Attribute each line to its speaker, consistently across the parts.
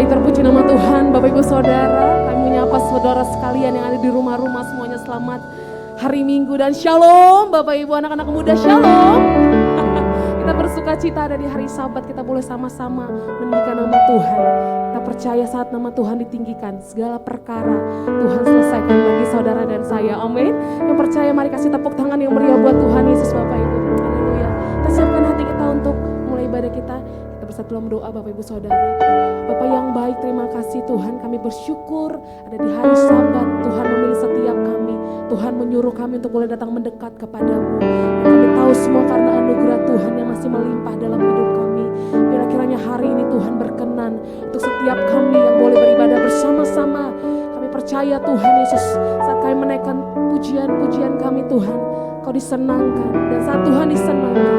Speaker 1: Terpuji nama Tuhan, Bapak Ibu Saudara. Kami menyapa saudara sekalian yang ada di rumah-rumah, semuanya selamat hari Minggu dan shalom Bapak Ibu anak-anak muda, shalom. Kita bersuka cita ada di hari Sabat, kita boleh sama-sama meninggikan nama Tuhan. Kita percaya saat nama Tuhan ditinggikan, segala perkara Tuhan selesaikan bagi saudara dan saya, amin. Yang percaya mari kasih tepuk tangan yang meriah buat Tuhan Yesus Bapak Ibu, haleluya. Kita siapkan hati kita untuk mulai ibadah kita. Bersatu dalam doa Bapak Ibu Saudara. Bapak yang baik, terima kasih Tuhan, kami bersyukur ada di hari Sabat. Tuhan memilih setiap kami, Tuhan menyuruh kami untuk boleh datang mendekat kepadamu. Dan kami tahu semua karena anugerah Tuhan yang masih melimpah dalam hidup kami. Bila kiranya hari ini Tuhan berkenan untuk setiap kami yang boleh beribadah bersama-sama. Kami percaya Tuhan Yesus, saat kami menaikkan pujian-pujian kami Tuhan, Kau disenangkan. Dan saat Tuhan disenangkan,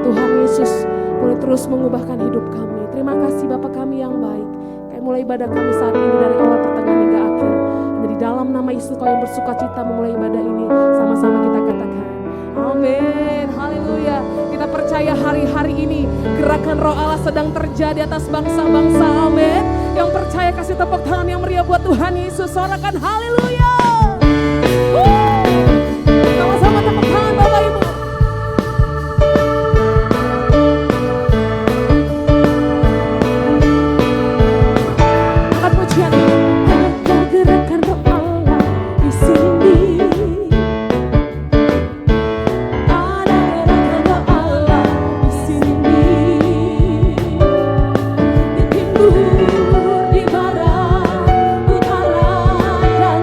Speaker 1: Tuhan Yesus boleh terus mengubahkan hidup kami. Terima kasih Bapa kami yang baik. Kami mulai ibadah kami saat ini dari awal pertengahan hingga akhir. Dan di dalam nama Yesus Kau yang bersuka cita memulai ibadah ini. Sama-sama kita katakan amin, haleluya. Kita percaya hari-hari ini gerakan Roh Allah sedang terjadi atas bangsa-bangsa, amin. Yang percaya kasih tepuk tangan yang meriah buat Tuhan Yesus. Sorakan haleluya. Sama-sama tepuk tangan Bapak Ibu.
Speaker 2: Di barat, utara, dan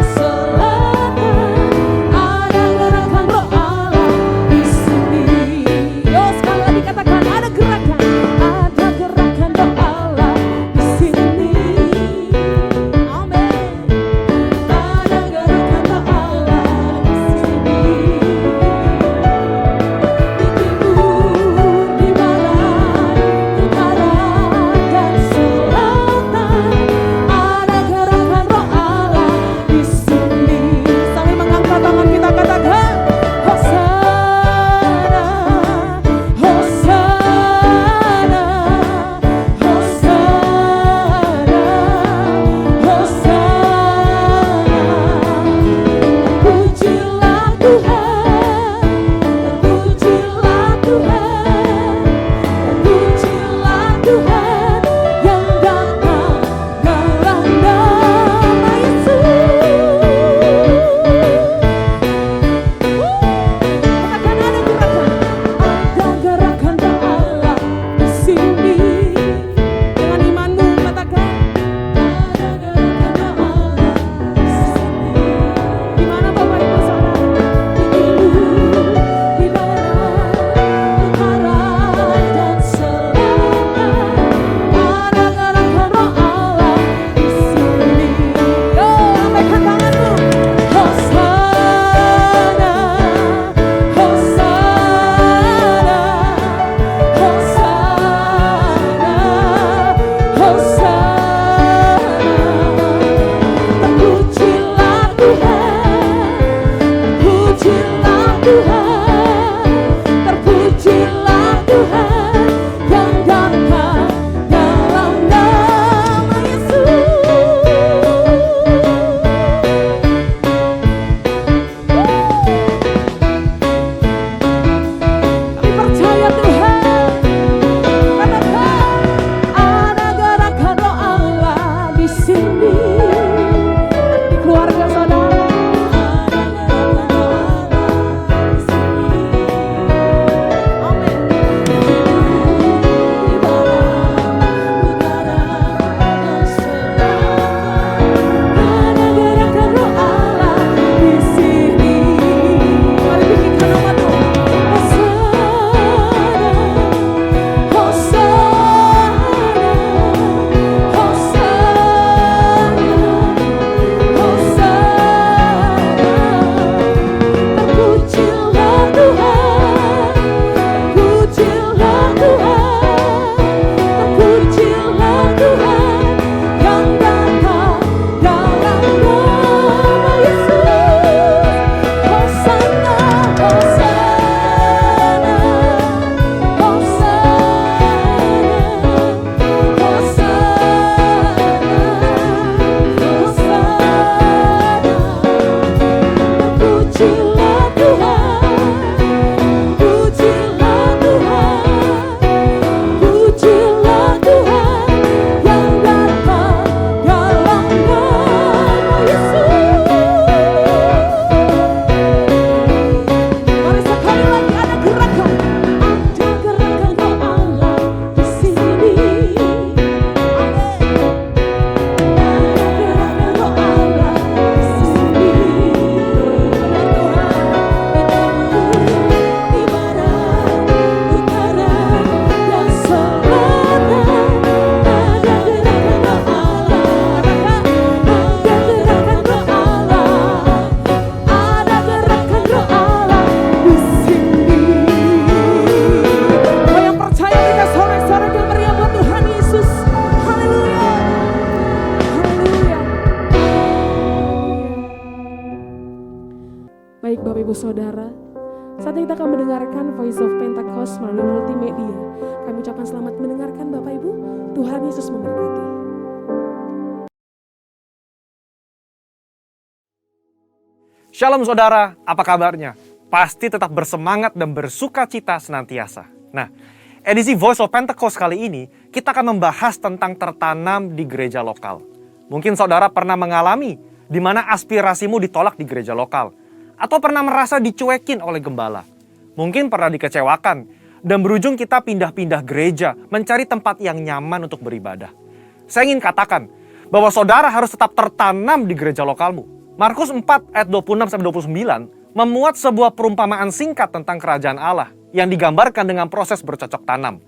Speaker 1: Saudara, saat ini kita akan mendengarkan Voice of Pentecost melalui multimedia. Kami ucapkan selamat mendengarkan Bapak Ibu. Tuhan Yesus memberkati.
Speaker 2: Shalom saudara, apa kabarnya? Pasti tetap bersemangat dan bersuka cita senantiasa. Nah, edisi Voice of Pentecost kali ini, kita akan membahas tentang tertanam di gereja lokal. Mungkin saudara pernah mengalami di mana aspirasimu ditolak di gereja lokal. Atau pernah merasa dicuekin oleh gembala. Mungkin pernah dikecewakan dan berujung kita pindah-pindah gereja mencari tempat yang nyaman untuk beribadah. Saya ingin katakan bahwa saudara harus tetap tertanam di gereja lokalmu. Markus 4 ayat 26-29 memuat sebuah perumpamaan singkat tentang kerajaan Allah yang digambarkan dengan proses bercocok tanam.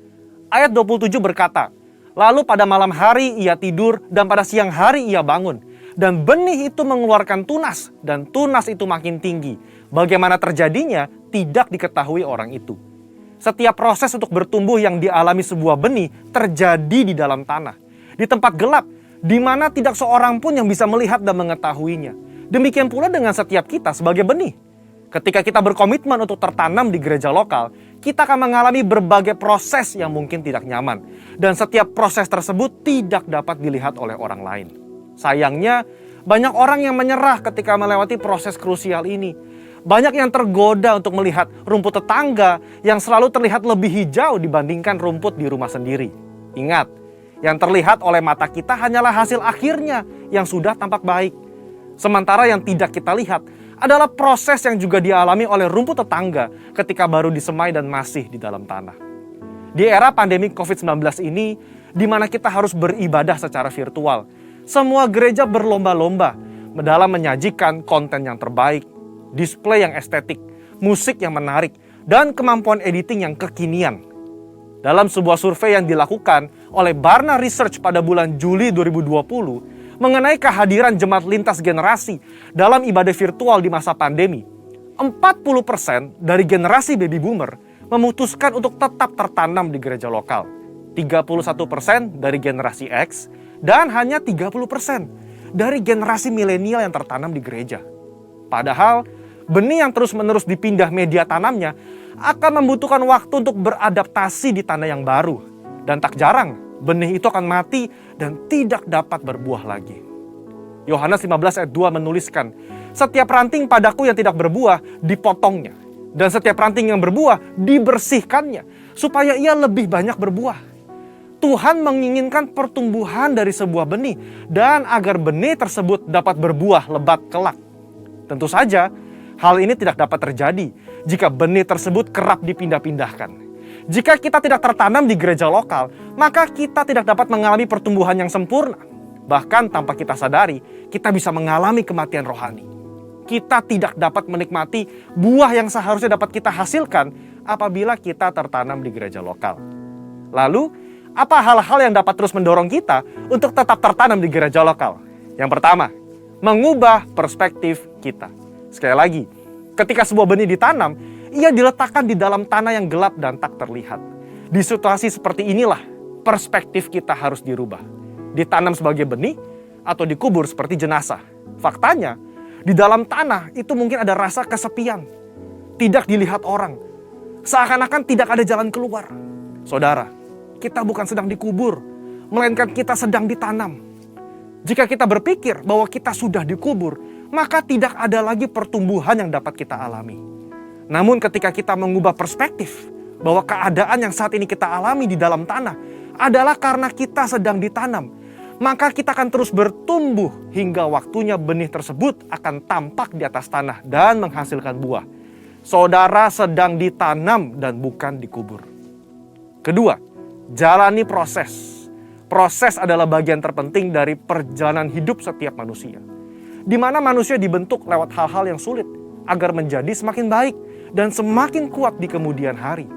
Speaker 2: Ayat 27 berkata, "Lalu pada malam hari ia tidur dan pada siang hari ia bangun. Dan benih itu mengeluarkan tunas, dan tunas itu makin tinggi. Bagaimana terjadinya, tidak diketahui orang itu." Setiap proses untuk bertumbuh yang dialami sebuah benih terjadi di dalam tanah. Di tempat gelap, di mana tidak seorang pun yang bisa melihat dan mengetahuinya. Demikian pula dengan setiap kita sebagai benih. Ketika kita berkomitmen untuk tertanam di gereja lokal, kita akan mengalami berbagai proses yang mungkin tidak nyaman. Dan setiap proses tersebut tidak dapat dilihat oleh orang lain. Sayangnya, banyak orang yang menyerah ketika melewati proses krusial ini. Banyak yang tergoda untuk melihat rumput tetangga yang selalu terlihat lebih hijau dibandingkan rumput di rumah sendiri. Ingat, yang terlihat oleh mata kita hanyalah hasil akhirnya yang sudah tampak baik. Sementara yang tidak kita lihat adalah proses yang juga dialami oleh rumput tetangga ketika baru disemai dan masih di dalam tanah. Di era pandemi COVID-19 ini, di mana kita harus beribadah secara virtual, semua gereja berlomba-lomba dalam menyajikan konten yang terbaik, display yang estetik, musik yang menarik, dan kemampuan editing yang kekinian. Dalam sebuah survei yang dilakukan oleh Barna Research pada bulan Juli 2020 mengenai kehadiran jemaat lintas generasi dalam ibadah virtual di masa pandemi, 40% dari generasi baby boomer memutuskan untuk tetap tertanam di gereja lokal, 31% dari generasi X, dan hanya 30% dari generasi milenial yang tertanam di gereja. Padahal, benih yang terus-menerus dipindah media tanamnya akan membutuhkan waktu untuk beradaptasi di tanah yang baru. Dan tak jarang, benih itu akan mati dan tidak dapat berbuah lagi. Yohanes 15 ayat 2 menuliskan, "Setiap ranting padaku yang tidak berbuah, dipotongnya. Dan setiap ranting yang berbuah, dibersihkannya, supaya ia lebih banyak berbuah." Tuhan menginginkan pertumbuhan dari sebuah benih dan agar benih tersebut dapat berbuah lebat kelak. Tentu saja, hal ini tidak dapat terjadi jika benih tersebut kerap dipindah-pindahkan. Jika kita tidak tertanam di gereja lokal, maka kita tidak dapat mengalami pertumbuhan yang sempurna. Bahkan tanpa kita sadari, kita bisa mengalami kematian rohani. Kita tidak dapat menikmati buah yang seharusnya dapat kita hasilkan apabila kita tertanam di gereja lokal. Lalu, apa hal-hal yang dapat terus mendorong kita untuk tetap tertanam di gereja lokal? Yang pertama, mengubah perspektif kita. Sekali lagi, ketika sebuah benih ditanam, ia diletakkan di dalam tanah yang gelap dan tak terlihat. Di situasi seperti inilah, perspektif kita harus dirubah. Ditanam sebagai benih atau dikubur seperti jenazah. Faktanya, di dalam tanah itu mungkin ada rasa kesepian. Tidak dilihat orang. Seakan-akan tidak ada jalan keluar. Saudara, kita bukan sedang dikubur, melainkan kita sedang ditanam. Jika kita berpikir bahwa kita sudah dikubur, maka tidak ada lagi pertumbuhan yang dapat kita alami. Namun ketika kita mengubah perspektif bahwa keadaan yang saat ini kita alami di dalam tanah adalah karena kita sedang ditanam, maka kita akan terus bertumbuh hingga waktunya benih tersebut akan tampak di atas tanah dan menghasilkan buah. Saudara sedang ditanam dan bukan dikubur. Kedua, jalani proses. Proses adalah bagian terpenting dari perjalanan hidup setiap manusia. Di mana manusia dibentuk lewat hal-hal yang sulit agar menjadi semakin baik dan semakin kuat di kemudian hari.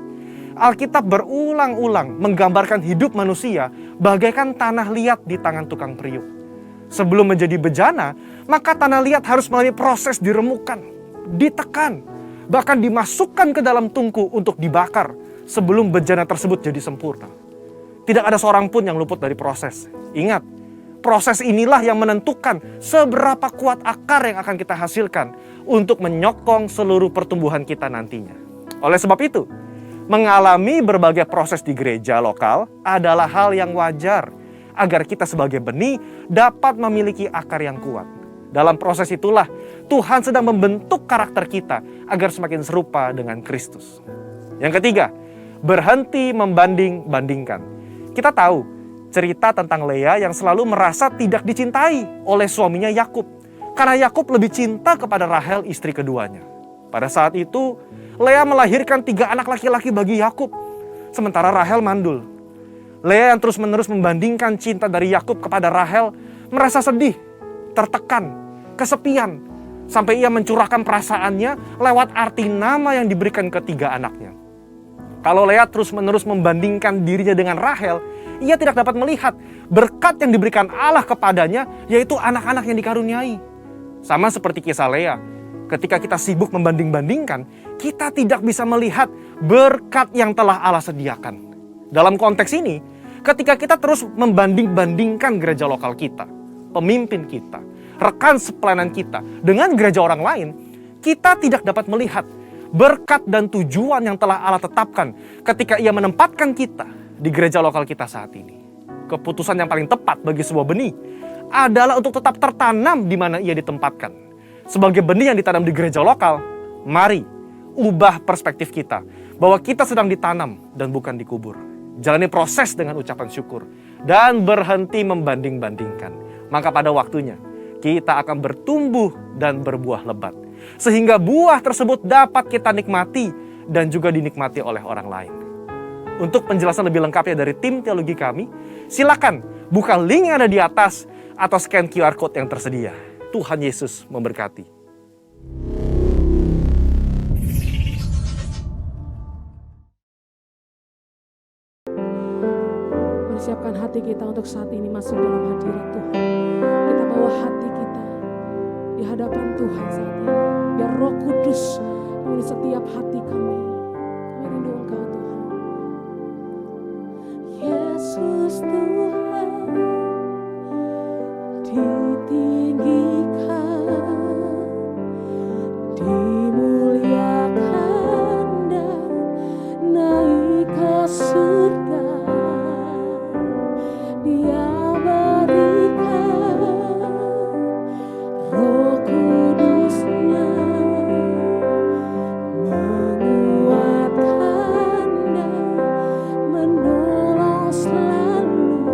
Speaker 2: Alkitab berulang-ulang menggambarkan hidup manusia bagaikan tanah liat di tangan tukang periuk. Sebelum menjadi bejana, maka tanah liat harus melalui proses diremukkan, ditekan, bahkan dimasukkan ke dalam tungku untuk dibakar sebelum bejana tersebut jadi sempurna. Tidak ada seorang pun yang luput dari proses. Ingat, Proses inilah yang menentukan seberapa kuat akar yang akan kita hasilkan untuk menyokong seluruh pertumbuhan kita nantinya. Oleh sebab itu, mengalami berbagai proses di gereja lokal adalah hal yang wajar agar kita sebagai benih dapat memiliki akar yang kuat. Dalam proses itulah Tuhan sedang membentuk karakter kita agar semakin serupa dengan Kristus. Yang ketiga, berhenti membanding-bandingkan. Kita tahu cerita tentang Lea yang selalu merasa tidak dicintai oleh suaminya Yakub, karena Yakub lebih cinta kepada Rahel, istri keduanya. Pada saat itu, Lea melahirkan 3 anak laki-laki bagi Yakub, sementara Rahel mandul. Lea yang terus-menerus membandingkan cinta dari Yakub kepada Rahel merasa sedih, tertekan, kesepian, sampai ia mencurahkan perasaannya lewat arti nama yang diberikan ke 3 anaknya. Kalau Lea terus-menerus membandingkan dirinya dengan Rahel, ia tidak dapat melihat berkat yang diberikan Allah kepadanya, yaitu anak-anak yang dikaruniai. Sama seperti kisah Lea, ketika kita sibuk membanding-bandingkan, kita tidak bisa melihat berkat yang telah Allah sediakan. Dalam konteks ini, ketika kita terus membanding-bandingkan gereja lokal kita, pemimpin kita, rekan sepelayanan kita dengan gereja orang lain, kita tidak dapat melihat berkat dan tujuan yang telah Allah tetapkan ketika ia menempatkan kita di gereja lokal kita saat ini. Keputusan yang paling tepat bagi sebuah benih adalah untuk tetap tertanam di mana ia ditempatkan. Sebagai benih yang ditanam di gereja lokal, mari ubah perspektif kita bahwa kita sedang ditanam dan bukan dikubur. Jalani proses dengan ucapan syukur dan berhenti membanding-bandingkan. Maka pada waktunya kita akan bertumbuh dan berbuah lebat, sehingga buah tersebut dapat kita nikmati dan juga dinikmati oleh orang lain. Untuk penjelasan lebih lengkapnya dari tim teologi kami, silakan buka link yang ada di atas atau scan QR Code yang tersedia. Tuhan Yesus memberkati.
Speaker 1: Persiapkan hati kita untuk saat ini masuk dalam hadirat Tuhan. Kita bawa hati kita di hadapan Tuhan saat ini. Biar Roh Kudus memenuhi setiap hati kami. Kami rindu Engkau Tuhan. Yesus Tuhan ditinggikan, dimuliakan dan naik ke surga. Dia berikan Roh Kudus-Nya, menguatkan dan menolong selalu.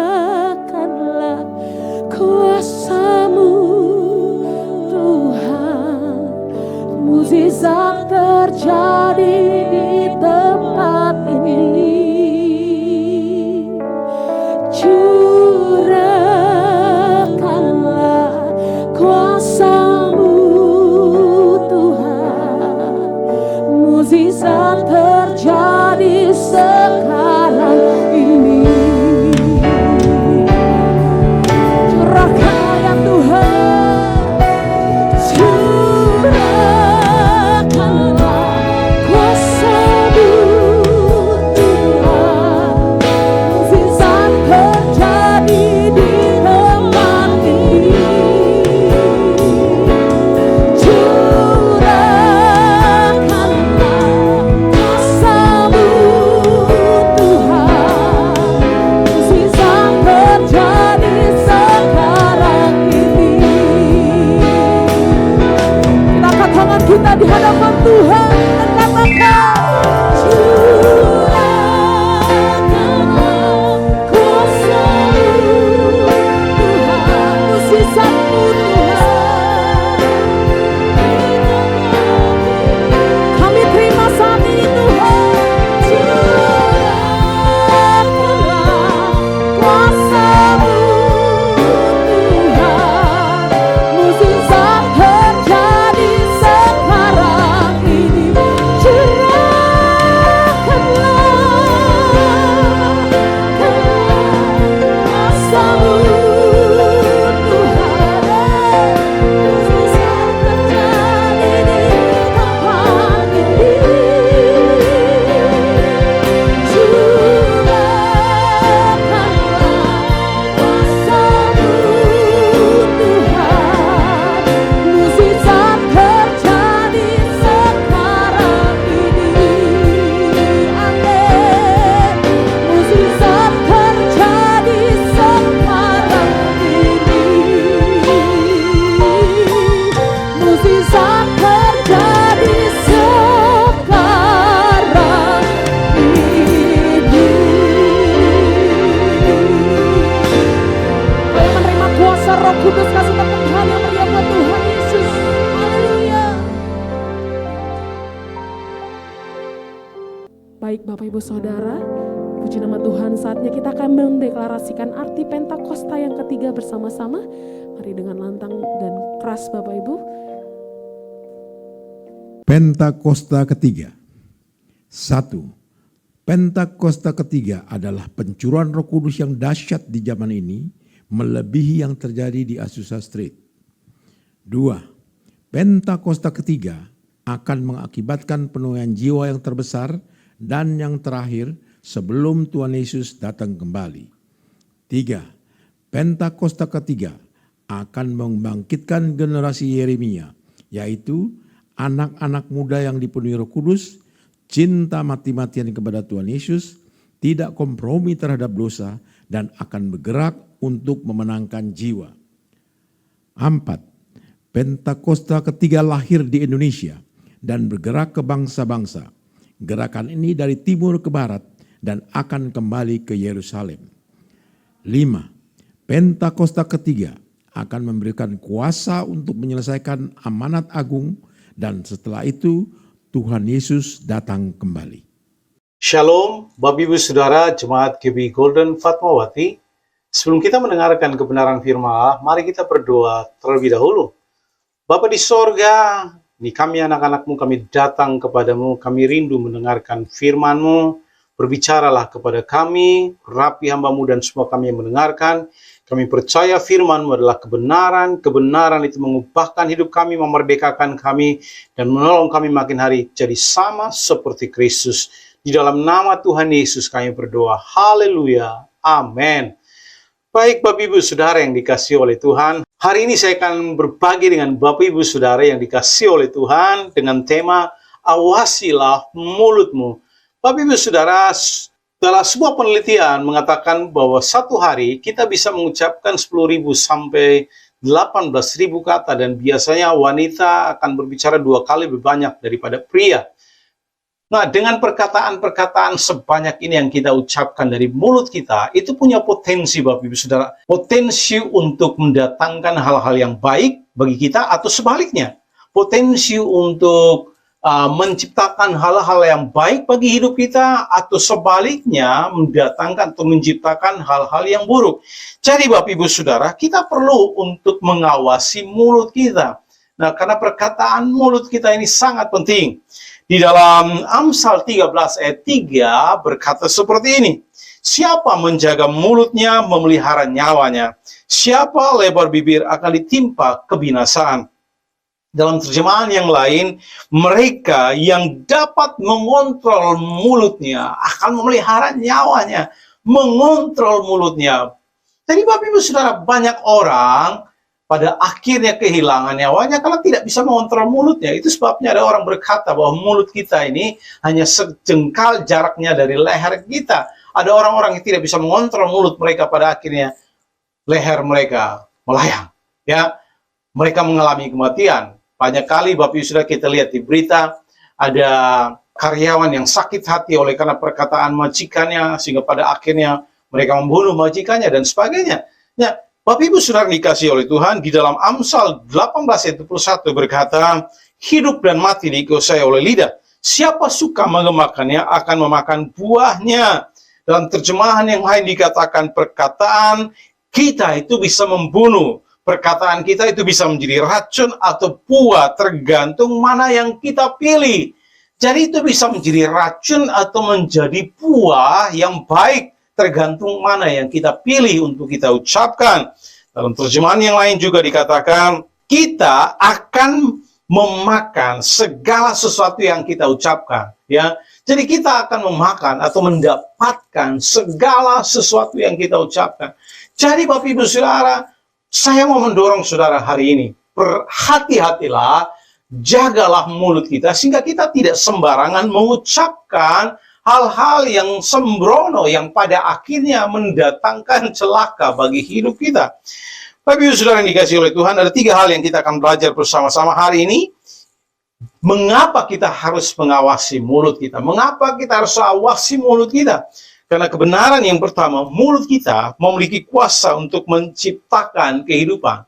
Speaker 1: Curahkanlah kuasa-Mu Tuhan, mukjizat terjadi di tempat ini. Curahkanlah kuasa-Mu Tuhan, mukjizat terjadi sekarang ini. Curahkanlah ya Tuhan, curahkanlah kuasa-Mu Tuhan, mukjizat terjadi di tempat ini. Curahkanlah kuasa-Mu Tuhan, mukjizat terjadi sekarang ini. Kita angkat tangan kita di hadapan Tuhan dan katakan, curahkanlah kuasa-Mu Tuhan, mukjizat-Mu Tuhan. Kami terima saat ini Tuhan, curahkanlah kuasa-Mu Tuhan, mukjizat terjadi sekarang ini. Baik Bapak Ibu Saudara, puji nama Tuhan, saatnya kita akan mendeklarasikan arti Pentakosta yang ketiga bersama-sama. Mari dengan lantang dan keras Bapak Ibu.
Speaker 3: Pentakosta ketiga. 1. Pentakosta ketiga adalah pencurahan Roh Kudus yang dahsyat di zaman ini, melebihi yang terjadi di Azusa Street. 2. Pentakosta ketiga akan mengakibatkan penuaian jiwa yang terbesar dan yang terakhir sebelum Tuhan Yesus datang kembali. 3. Pentakosta ketiga akan membangkitkan generasi Yeremia, yaitu anak-anak muda yang dipenuhi Roh Kudus, cinta mati-matian kepada Tuhan Yesus, tidak kompromi terhadap dosa, dan akan bergerak untuk memenangkan jiwa. 4. Pentakosta ketiga lahir di Indonesia dan bergerak ke bangsa-bangsa. Gerakan ini dari timur ke barat dan akan kembali ke Yerusalem. 5. Pentakosta ketiga akan memberikan kuasa untuk menyelesaikan amanat agung, dan setelah itu Tuhan Yesus datang kembali.
Speaker 4: Shalom, Bapak Ibu Saudara Jemaat GB Golden Fatmawati. Sebelum kita mendengarkan kebenaran firman Allah, mari kita berdoa terlebih dahulu. Bapa di sorga, ini kami anak-anak-Mu, kami datang kepadamu, kami rindu mendengarkan firman-Mu. Berbicaralah kepada kami, rapi hamba-Mu dan semua kami yang mendengarkan. Kami percaya firman-Mu adalah kebenaran, kebenaran itu mengubahkan hidup kami, memerdekakan kami, dan menolong kami makin hari jadi sama seperti Kristus. Di dalam nama Tuhan Yesus kami berdoa, haleluya, amin. Baik Bapak Ibu Saudara yang dikasihi oleh Tuhan, hari ini saya akan berbagi dengan Bapak Ibu Saudara yang dikasihi oleh Tuhan dengan tema awasilah mulutmu. Bapak Ibu Saudara, Dalam sebuah penelitian mengatakan bahwa satu hari kita bisa mengucapkan 10.000 sampai 18.000 kata, dan biasanya wanita akan berbicara 2 kali lebih banyak daripada pria. Nah, dengan perkataan-perkataan sebanyak ini yang kita ucapkan dari mulut kita, itu punya potensi, Bapak Ibu Saudara, potensi untuk mendatangkan hal-hal yang baik bagi kita, atau sebaliknya, potensi untuk menciptakan hal-hal yang baik bagi hidup kita, atau sebaliknya mendatangkan atau menciptakan hal-hal yang buruk. Jadi Bapak Ibu Saudara, kita perlu untuk mengawasi mulut kita. Nah, karena perkataan mulut kita ini sangat penting. Di dalam Amsal 13 ayat 3 berkata seperti ini, siapa menjaga mulutnya memelihara nyawanya, siapa lebar bibir akan ditimpa kebinasaan. Dalam terjemahan yang lain, mereka yang dapat mengontrol mulutnya akan memelihara nyawanya. Mengontrol mulutnya. Jadi Bapak Ibu Saudara, banyak orang pada akhirnya kehilangan nyawanya karena tidak bisa mengontrol mulutnya. Itu sebabnya ada orang berkata bahwa mulut kita ini hanya sejengkal jaraknya dari leher kita. Ada orang-orang yang tidak bisa mengontrol mulut mereka, pada akhirnya leher mereka melayang. Ya, mereka mengalami kematian. Banyak kali Bapak Ibu Saudara kita lihat di berita, ada karyawan yang sakit hati oleh karena perkataan majikannya, sehingga pada akhirnya mereka membunuh majikannya dan sebagainya. Ya, Bapak Ibu Saudara dikasihi oleh Tuhan, di dalam Amsal 18 ayat 21 berkata, hidup dan mati dikuasai oleh lidah. Siapa suka mengemakannya akan memakan buahnya. Dalam terjemahan yang lain dikatakan perkataan kita itu bisa membunuh. Perkataan kita itu bisa menjadi racun atau buah, tergantung mana yang kita pilih. Jadi itu bisa menjadi racun atau menjadi buah yang baik, tergantung mana yang kita pilih untuk kita ucapkan. Dalam terjemahan yang lain juga dikatakan, kita akan memakan segala sesuatu yang kita ucapkan. Ya, jadi kita akan memakan atau mendapatkan segala sesuatu yang kita ucapkan. Jadi Bapak Ibu Saudara, saya mau mendorong saudara hari ini, berhati-hatilah, jagalah mulut kita, sehingga kita tidak sembarangan mengucapkan hal-hal yang sembrono, yang pada akhirnya mendatangkan celaka bagi hidup kita. Bapak Ibu Saudara yang dikasihi oleh Tuhan, ada 3 hal yang kita akan belajar bersama-sama hari ini. Mengapa kita harus mengawasi mulut kita? Mengapa kita harus awasi mulut kita? Karena kebenaran yang pertama, mulut kita memiliki kuasa untuk menciptakan kehidupan.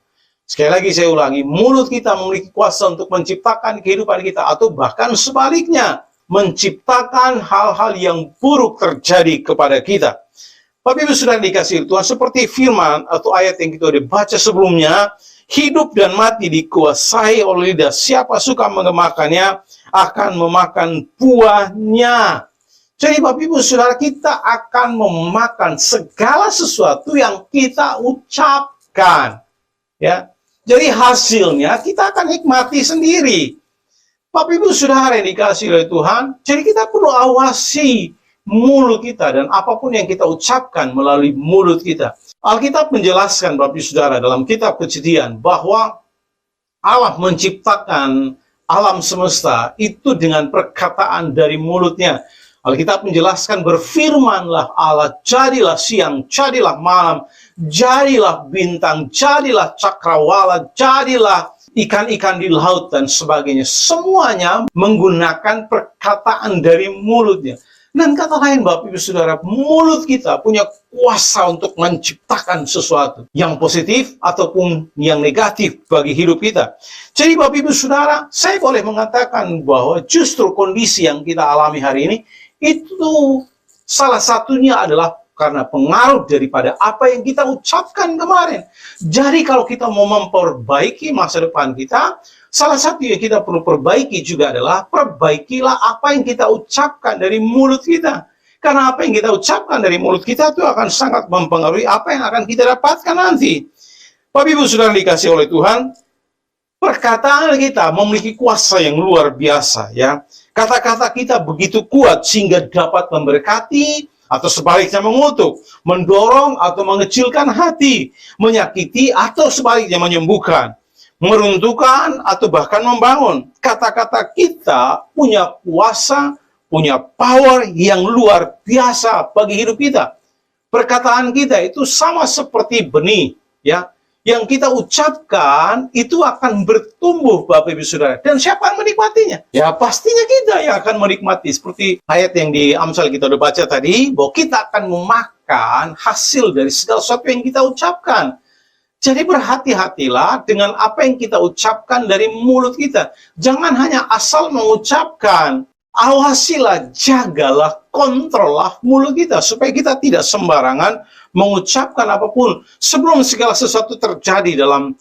Speaker 4: Sekali lagi saya ulangi, mulut kita memiliki kuasa untuk menciptakan kehidupan kita, atau bahkan sebaliknya, menciptakan hal-hal yang buruk terjadi kepada kita. Bapak Ibu Saudara dikasihi Tuhan, seperti firman atau ayat yang kita sudah baca sebelumnya, hidup dan mati dikuasai oleh lidah. Siapa suka mengemakannya akan memakan buahnya. Jadi Bapak Ibu Saudara, kita akan memakan segala sesuatu yang kita ucapkan. Ya, jadi hasilnya kita akan nikmati sendiri. Bapak Ibu Saudara yang dikasihi oleh Tuhan, jadi kita perlu awasi mulut kita dan apapun yang kita ucapkan melalui mulut kita. Alkitab menjelaskan Bapak Ibu Saudara dalam kitab Kejadian bahwa Allah menciptakan alam semesta itu dengan perkataan dari mulutnya. Alkitab menjelaskan, berfirmanlah Allah, jadilah siang, jadilah malam, jadilah bintang, jadilah cakrawala, jadilah ikan-ikan di laut dan sebagainya. Semuanya menggunakan perkataan dari mulutnya. Dan kata lain Bapak Ibu Saudara, mulut kita punya kuasa untuk menciptakan sesuatu yang positif ataupun yang negatif bagi hidup kita. Jadi Bapak Ibu Saudara, saya boleh mengatakan bahwa justru kondisi yang kita alami hari ini, itu salah satunya adalah karena pengaruh daripada apa yang kita ucapkan kemarin. Jadi kalau kita mau memperbaiki masa depan kita, salah satu yang kita perlu perbaiki juga adalah perbaikilah apa yang kita ucapkan dari mulut kita. Karena apa yang kita ucapkan dari mulut kita itu akan sangat mempengaruhi apa yang akan kita dapatkan nanti. Bapak Ibu Saudara dikasihi oleh Tuhan, perkataan kita memiliki kuasa yang luar biasa, ya. Kata-kata kita begitu kuat sehingga dapat memberkati atau sebaliknya mengutuk, mendorong atau mengecilkan hati, menyakiti atau sebaliknya menyembuhkan, meruntuhkan atau bahkan membangun. Kata-kata kita punya kuasa punya power yang luar biasa bagi hidup kita. Perkataan kita itu sama seperti benih, ya. Yang kita ucapkan itu akan bertumbuh, Bapak Ibu Saudara. Dan siapa yang menikmatinya? Ya pastinya kita yang akan menikmati. Seperti ayat yang di Amsal kita udah baca tadi, bahwa kita akan memakan hasil dari segala sesuatu yang kita ucapkan. Jadi berhati-hatilah dengan apa yang kita ucapkan dari mulut kita. Jangan hanya asal mengucapkan. Awasilah, jagalah, kontrollah mulut kita supaya kita tidak sembarangan mengucapkan apapun sebelum segala sesuatu terjadi dalam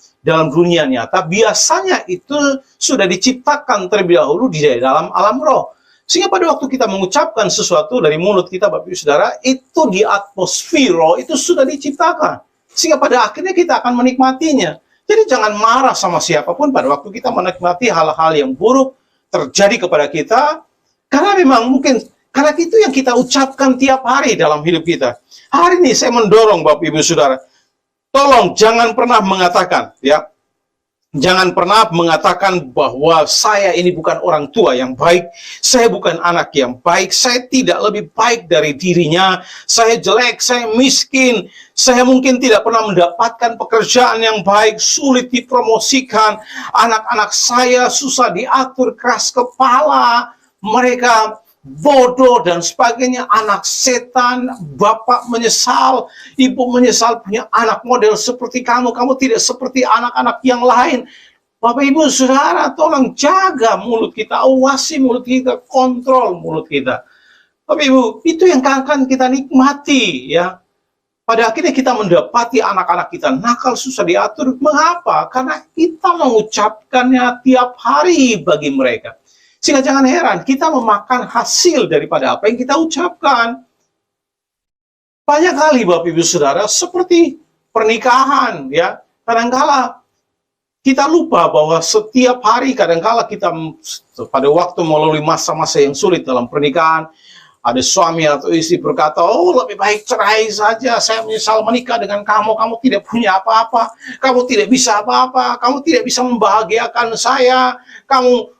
Speaker 4: dunia nyata. Biasanya itu sudah diciptakan terlebih dahulu di dalam alam roh. Sehingga pada waktu kita mengucapkan sesuatu dari mulut kita, Bapak Ibu Saudara, itu di atmosfer roh itu sudah diciptakan. Sehingga pada akhirnya kita akan menikmatinya. Jadi jangan marah sama siapapun pada waktu kita menikmati hal-hal yang buruk terjadi kepada kita. Karena memang mungkin, karena itu yang kita ucapkan tiap hari dalam hidup kita. Hari ini saya mendorong Bapak Ibu Saudara, tolong jangan pernah mengatakan, ya, jangan pernah mengatakan bahwa saya ini bukan orang tua yang baik, saya bukan anak yang baik, saya tidak lebih baik dari dirinya, saya jelek, saya miskin, saya mungkin tidak pernah mendapatkan pekerjaan yang baik, sulit dipromosikan, anak-anak saya susah diatur, keras kepala, mereka bodoh dan sebagainya, anak setan, bapak menyesal, ibu menyesal punya anak model seperti kamu tidak seperti anak-anak yang lain. Bapak Ibu Saudara, tolong jaga mulut kita, awasi mulut kita, kontrol mulut kita. Bapak Ibu, itu yang akan kita nikmati, ya. Pada akhirnya kita mendapati anak-anak kita nakal, susah diatur. Mengapa? Karena kita mengucapkannya tiap hari bagi mereka. Sehingga jangan heran, kita memakan hasil daripada apa yang kita ucapkan. Banyak kali Bapak Ibu Saudara, seperti pernikahan, ya. Kadangkala kita lupa bahwa setiap hari, kadangkala kita pada waktu melalui masa-masa yang sulit dalam pernikahan, ada suami atau istri berkata, oh lebih baik cerai saja, saya menyesal menikah dengan kamu, kamu tidak punya apa-apa, kamu tidak bisa apa-apa, kamu tidak bisa membahagiakan saya, kamu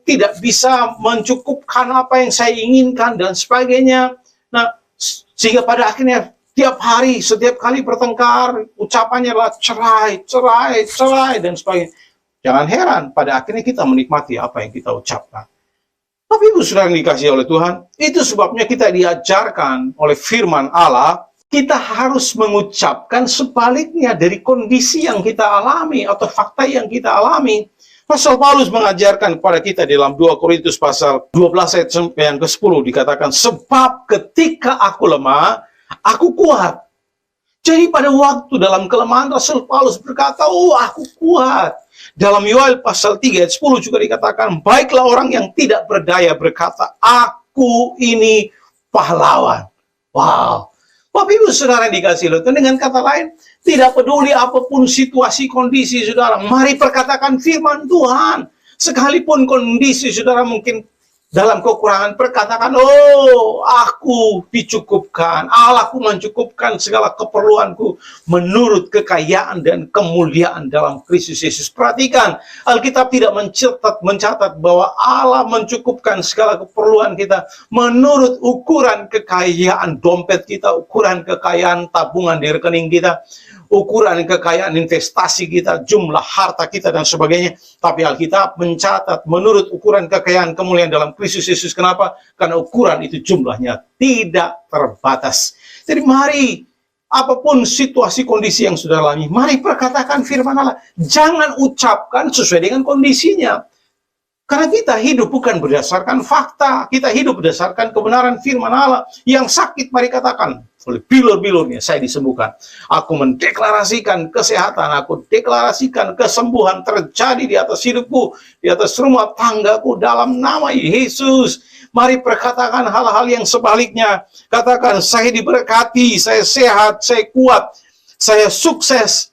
Speaker 4: tidak bisa mencukupkan apa yang saya inginkan, dan sebagainya. Nah, sehingga pada akhirnya tiap hari, setiap kali bertengkar, ucapannya adalah cerai, cerai, cerai, dan sebagainya. Jangan heran, pada akhirnya kita menikmati apa yang kita ucapkan. Tapi Ibu Saudara yang dikasihi oleh Tuhan, itu sebabnya kita diajarkan oleh firman Allah, kita harus mengucapkan sebaliknya dari kondisi yang kita alami atau fakta yang kita alami. Rasul Paulus mengajarkan kepada kita dalam 2 Korintus pasal 12 ayat yang ke-10 dikatakan, sebab ketika aku lemah, aku kuat. Jadi pada waktu dalam kelemahan Rasul Paulus berkata, oh aku kuat. Dalam Yoel pasal 3 ayat 10 juga dikatakan, baiklah orang yang tidak berdaya berkata, aku ini pahlawan. Wow. Bapak Ibu Saudara yang dikasihi oleh Tuhan, dengan kata lain, tidak peduli apapun situasi kondisi saudara, mari perkatakan firman Tuhan. Sekalipun kondisi saudara mungkin dalam kekurangan, perkatakan, oh aku dicukupkan, Allahku mencukupkan segala keperluanku menurut kekayaan dan kemuliaan dalam Kristus Yesus. Perhatikan, Alkitab tidak mencatat bahwa Allah mencukupkan segala keperluan kita menurut ukuran kekayaan dompet kita, ukuran kekayaan tabungan di rekening kita, ukuran kekayaan investasi kita, jumlah harta kita, dan sebagainya. Tapi Alkitab mencatat menurut ukuran kekayaan kemuliaan dalam Kristus Yesus. Kenapa? Karena ukuran itu jumlahnya tidak terbatas. Jadi mari, apapun situasi kondisi yang sudah alami, mari perkatakan firman Allah. Jangan ucapkan sesuai dengan kondisinya. Karena kita hidup bukan berdasarkan fakta, kita hidup berdasarkan kebenaran firman Allah. Yang sakit mari katakan, oleh bilur-bilurnya saya disembuhkan. Aku mendeklarasikan kesehatan, aku deklarasikan kesembuhan terjadi di atas hidupku, di atas rumah tanggaku dalam nama Yesus. Mari perkatakan hal-hal yang sebaliknya. Katakan, saya diberkati, saya sehat, saya kuat, saya sukses,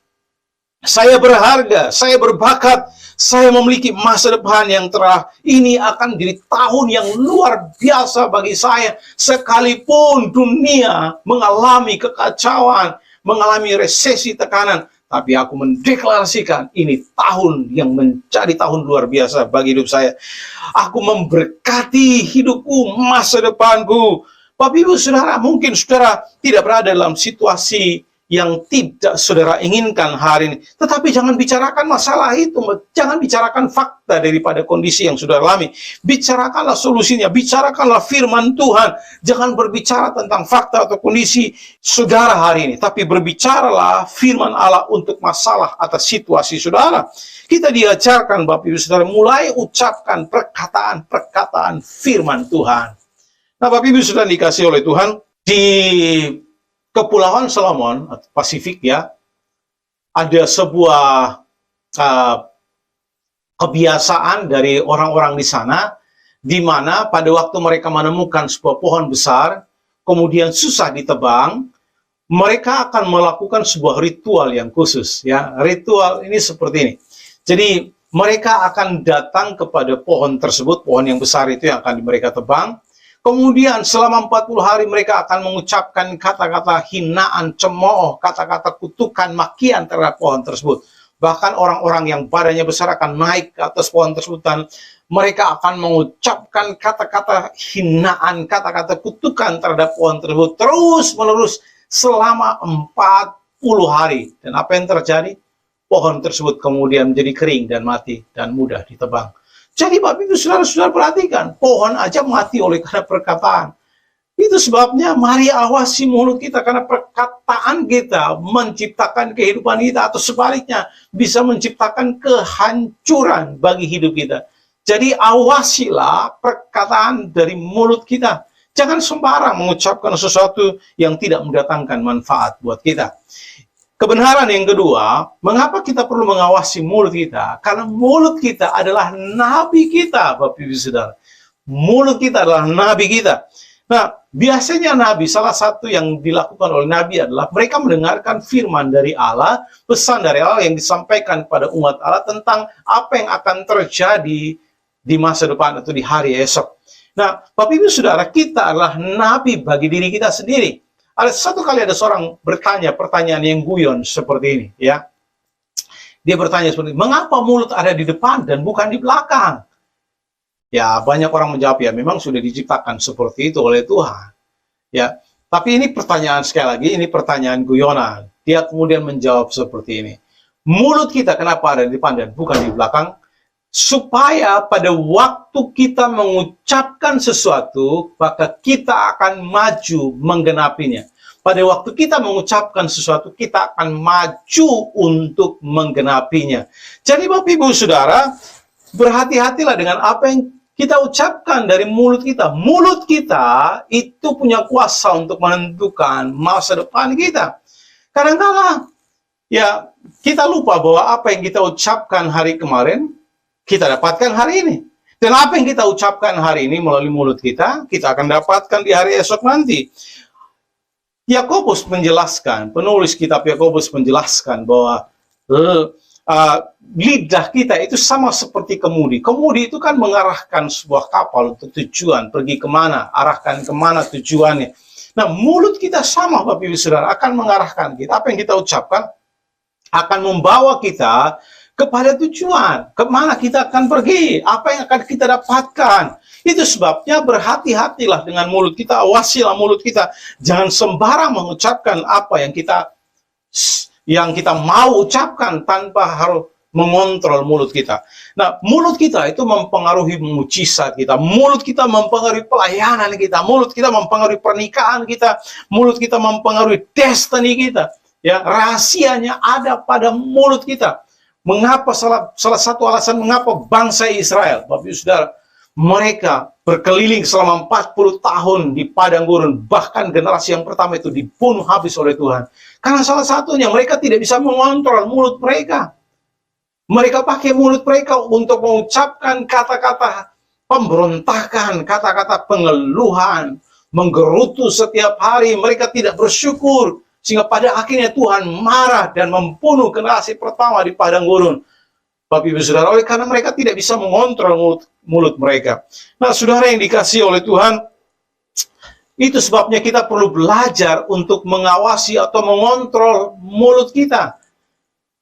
Speaker 4: saya berharga, saya berbakat, saya memiliki masa depan yang cerah. Ini akan jadi tahun yang luar biasa bagi saya. Sekalipun dunia mengalami kekacauan, mengalami resesi, tekanan, Tapi aku mendeklarasikan ini tahun yang menjadi tahun luar biasa bagi hidup saya. Aku memberkati hidupku, masa depanku. Bapak Ibu Saudara, mungkin saudara tidak berada dalam situasi yang tidak saudara inginkan hari ini. Tetapi jangan bicarakan masalah itu. Jangan bicarakan fakta daripada kondisi yang saudara alami. Bicarakanlah solusinya. Bicarakanlah firman Tuhan. Jangan berbicara tentang fakta atau kondisi saudara hari ini. Tapi berbicaralah firman Allah untuk masalah atas situasi saudara. Kita diajarkan Bapak Ibu Saudara mulai ucapkan perkataan-perkataan firman Tuhan. Nah Bapak Ibu Saudara dikasih oleh Tuhan, di Kepulauan Solomon, Pasifik ya, ada sebuah kebiasaan dari orang-orang di sana, di mana pada waktu mereka menemukan sebuah pohon besar, kemudian susah ditebang, mereka akan melakukan sebuah ritual yang khusus. Ya, ritual ini seperti ini. Jadi mereka akan datang kepada pohon tersebut, pohon yang besar itu yang akan mereka tebang. Kemudian selama 40 hari mereka akan mengucapkan kata-kata hinaan, cemooh, kata-kata kutukan, makian terhadap pohon tersebut. Bahkan orang-orang yang badannya besar akan naik ke atas pohon tersebut dan mereka akan mengucapkan kata-kata hinaan, kata-kata kutukan terhadap pohon tersebut terus-menerus selama 40 hari. Dan apa yang terjadi? Pohon tersebut kemudian menjadi kering dan mati dan mudah ditebang. Jadi Bapak Ibu Saudara-saudara perhatikan, pohon aja mati oleh karena perkataan. Itu sebabnya mari awasi mulut kita, karena perkataan kita menciptakan kehidupan kita, atau sebaliknya bisa menciptakan kehancuran bagi hidup kita. Jadi awasilah perkataan dari mulut kita. Jangan sembarang mengucapkan sesuatu yang tidak mendatangkan manfaat buat kita. Kebenaran yang kedua, mengapa kita perlu mengawasi mulut kita? Karena mulut kita adalah nabi kita, Bapak Ibu Saudara. Mulut kita adalah nabi kita. Nah, biasanya nabi, salah satu yang dilakukan oleh nabi adalah mereka mendengarkan firman dari Allah, pesan dari Allah yang disampaikan kepada umat Allah tentang apa yang akan terjadi di masa depan atau di hari esok. Nah, Bapak Ibu Saudara, kita adalah nabi bagi diri kita sendiri. Ada satu kali ada seorang bertanya pertanyaan yang guyon seperti ini, ya. Dia bertanya seperti ini, mengapa mulut ada di depan dan bukan di belakang? Ya, banyak orang menjawab, ya memang sudah diciptakan seperti itu oleh Tuhan. Ya, tapi ini pertanyaan, sekali lagi, ini pertanyaan guyonan. Dia kemudian menjawab seperti ini. Mulut kita kenapa ada di depan dan bukan di belakang? Supaya pada waktu kita mengucapkan sesuatu, maka kita akan maju menggenapinya. Pada waktu kita mengucapkan sesuatu, kita akan maju untuk menggenapinya. Jadi Bapak Ibu Saudara, berhati-hatilah dengan apa yang kita ucapkan dari mulut kita. Mulut kita itu punya kuasa untuk menentukan masa depan kita. Kadang-kadang ya kita lupa bahwa apa yang kita ucapkan hari kemarin, kita dapatkan hari ini. Dan apa yang kita ucapkan hari ini melalui mulut kita, kita akan dapatkan di hari esok nanti. Yakobus menjelaskan, penulis kitab Yakobus menjelaskan bahwa lidah kita itu sama seperti kemudi. Kemudi itu kan mengarahkan sebuah kapal untuk tujuan, pergi kemana, arahkan kemana tujuannya. Nah, mulut kita sama Bapak Ibu Saudara, akan mengarahkan kita. Apa yang kita ucapkan akan membawa kita kepada tujuan, kemana kita akan pergi, apa yang akan kita dapatkan. Itu sebabnya berhati-hatilah dengan mulut kita, awasilah mulut kita. Jangan sembarang mengucapkan apa yang kita mau ucapkan tanpa harus mengontrol mulut kita. Nah, mulut kita itu mempengaruhi mujizat kita, mulut kita mempengaruhi pelayanan kita, mulut kita mempengaruhi pernikahan kita, mulut kita mempengaruhi destiny kita. Ya, rahasianya ada pada mulut kita. Mengapa salah satu alasan mengapa bangsa Israel, Bapak Ibu Saudara, mereka berkeliling selama 40 tahun di padang gurun, bahkan generasi yang pertama itu dibunuh habis oleh Tuhan. Karena salah satunya mereka tidak bisa mengontrol mulut mereka. Mereka pakai mulut mereka untuk mengucapkan kata-kata pemberontakan, kata-kata pengeluhan, menggerutu setiap hari. Mereka tidak bersyukur. Sehingga pada akhirnya Tuhan marah dan membunuh generasi pertama di padang gurun. Bapak Ibu Saudara, oleh karena mereka tidak bisa mengontrol mulut mereka. Nah, saudara yang dikasihi oleh Tuhan, itu sebabnya kita perlu belajar untuk mengawasi atau mengontrol mulut kita.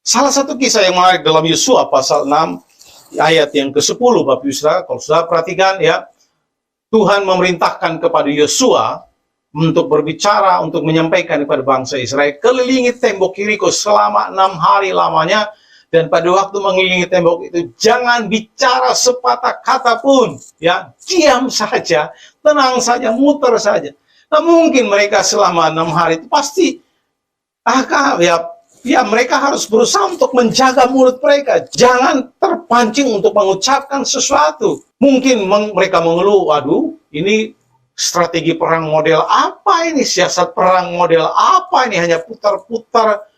Speaker 4: Salah satu kisah yang menarik dalam Yosua pasal 6 ayat yang ke-10, Bapak Ibu Saudara, kalau sudah perhatikan ya, Tuhan memerintahkan kepada Yosua untuk berbicara, untuk menyampaikan kepada bangsa Israel, kelilingi tembok Yeriko selama 6 hari lamanya, dan pada waktu mengelilingi tembok itu jangan bicara sepatah kata pun, ya, diam saja, tenang saja, muter saja. Nah, mungkin mereka selama 6 hari itu pasti mereka harus berusaha untuk menjaga mulut mereka, jangan terpancing untuk mengucapkan sesuatu. Mungkin mereka mengeluh, waduh, ini strategi perang model apa ini, siasat perang model apa ini, hanya putar-putar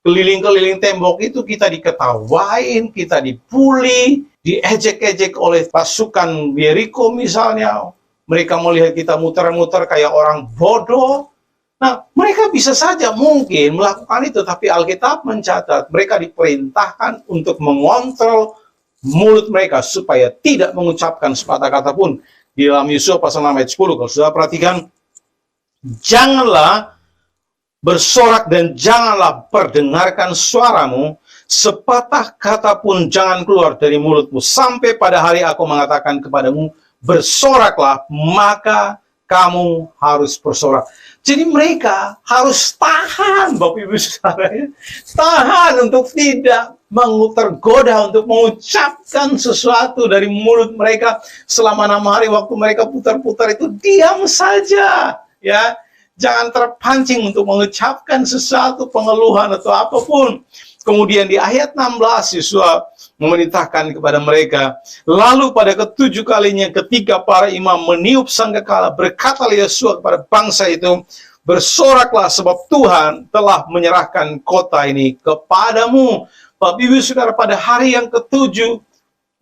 Speaker 4: keliling-keliling tembok itu, kita diketawain, kita dibully, diejek-ejek oleh pasukan Yeriko misalnya. Mereka melihat kita muter-muter kayak orang bodoh. Nah, mereka bisa saja mungkin melakukan itu, tapi Alkitab mencatat mereka diperintahkan untuk mengontrol mulut mereka supaya tidak mengucapkan sepatah kata pun. Di dalam Yosua pasal 6 ayat 10, kalau sudah perhatikan, janganlah bersorak dan janganlah perdengarkan suaramu, sepatah kata pun jangan keluar dari mulutmu, sampai pada hari aku mengatakan kepadamu, bersoraklah, maka kamu harus bersorak. Jadi mereka harus tahan, Bapak Ibu Saudara, ya. Tahan untuk tidak tergoda untuk mengucapkan sesuatu dari mulut mereka selama 6 hari. Waktu mereka putar-putar itu, diam saja, ya. Jangan terpancing untuk mengucapkan sesuatu, pengeluhan atau apapun. Kemudian di ayat 16, Yosua memerintahkan kepada mereka. Lalu pada ketujuh kalinya ketika para imam meniup sangkakala, berkatalah Yosua kepada bangsa itu, bersoraklah sebab Tuhan telah menyerahkan kota ini kepadamu. Bapak Ibu Saudara, pada hari yang ketujuh,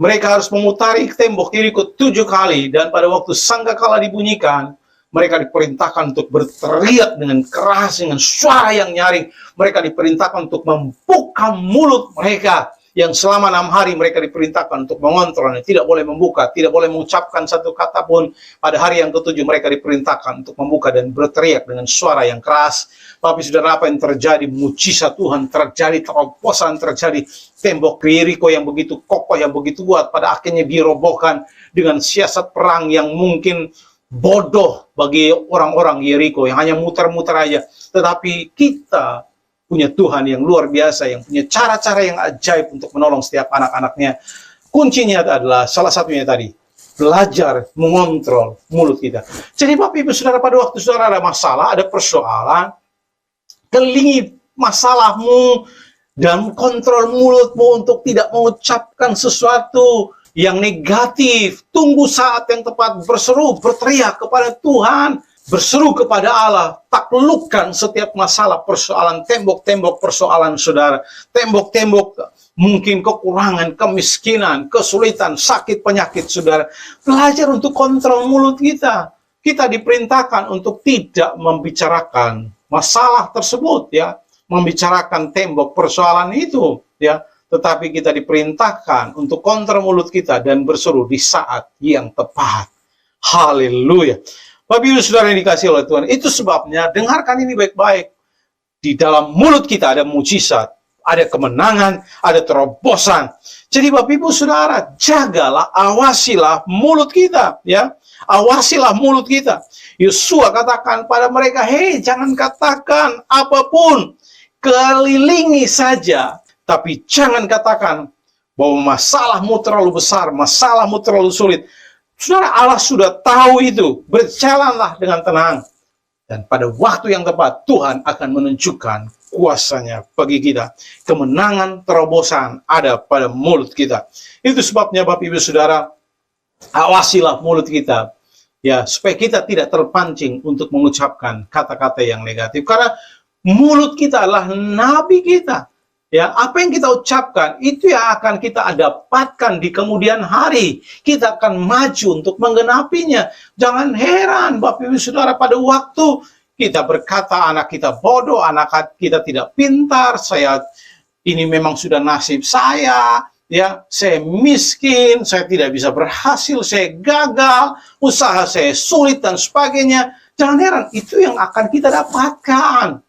Speaker 4: mereka harus memutari tembok Yeriko 7 kali. Dan pada waktu sangkakala dibunyikan, mereka diperintahkan untuk berteriak dengan keras, dengan suara yang nyaring. Mereka diperintahkan untuk membuka mulut mereka, yang selama 6 hari mereka diperintahkan untuk mengontrolnya. Tidak boleh membuka, tidak boleh mengucapkan satu kata pun. Pada hari yang ketujuh mereka diperintahkan untuk membuka dan berteriak dengan suara yang keras. Tapi saudara, apa yang terjadi? Mujizat Tuhan terjadi, terobosan terjadi. Tembok Yeriko yang begitu kokoh, yang begitu kuat, pada akhirnya dirobohkan dengan siasat perang yang mungkin bodoh bagi orang-orang Yeriko yang hanya muter-muter aja. Tetapi kita punya Tuhan yang luar biasa, yang punya cara-cara yang ajaib untuk menolong setiap anak-anaknya. Kuncinya adalah salah satunya tadi, belajar mengontrol mulut kita. Jadi Bapak Ibu Saudara, pada waktu saudara ada masalah, ada persoalan, kelilingi masalahmu dan kontrol mulutmu untuk tidak mengucapkan sesuatu yang negatif. Tunggu saat yang tepat, berseru, berteriak kepada Tuhan, berseru kepada Allah, taklukkan setiap masalah, persoalan, tembok-tembok persoalan saudara, tembok-tembok mungkin kekurangan, kemiskinan, kesulitan, sakit, penyakit saudara. Belajar untuk kontrol mulut kita. Kita diperintahkan untuk tidak membicarakan masalah tersebut, ya, membicarakan tembok persoalan itu, ya. Tetapi kita diperintahkan untuk kontrol mulut kita dan berseru di saat yang tepat. Haleluya. Bapak Ibu Saudara yang dikasihi oleh Tuhan, itu sebabnya dengarkan ini baik-baik. Di dalam mulut kita ada mujizat, ada kemenangan, ada terobosan. Jadi Bapak Ibu Saudara, jagalah, awasilah mulut kita, ya. Awasilah mulut kita. Yosua katakan pada mereka, hei, jangan katakan apapun, kelilingi saja. Tapi jangan katakan bahwa masalahmu terlalu besar, masalahmu terlalu sulit. Saudara, Allah sudah tahu itu. Berjalanlah dengan tenang. Dan pada waktu yang tepat, Tuhan akan menunjukkan kuasanya bagi kita. Kemenangan, terobosan ada pada mulut kita. Itu sebabnya Bapak Ibu Saudara, awasilah mulut kita. Ya, supaya kita tidak terpancing untuk mengucapkan kata-kata yang negatif. Karena mulut kita adalah nabi kita. Ya, apa yang kita ucapkan itu yang akan kita dapatkan di kemudian hari. Kita akan maju untuk menggenapinya. Jangan heran Bapak Ibu Saudara, pada waktu kita berkata anak kita bodoh, anak kita tidak pintar, ini memang sudah nasib saya, ya, saya miskin, saya tidak bisa berhasil, saya gagal, usaha saya sulit dan sebagainya. Jangan heran, itu yang akan kita dapatkan.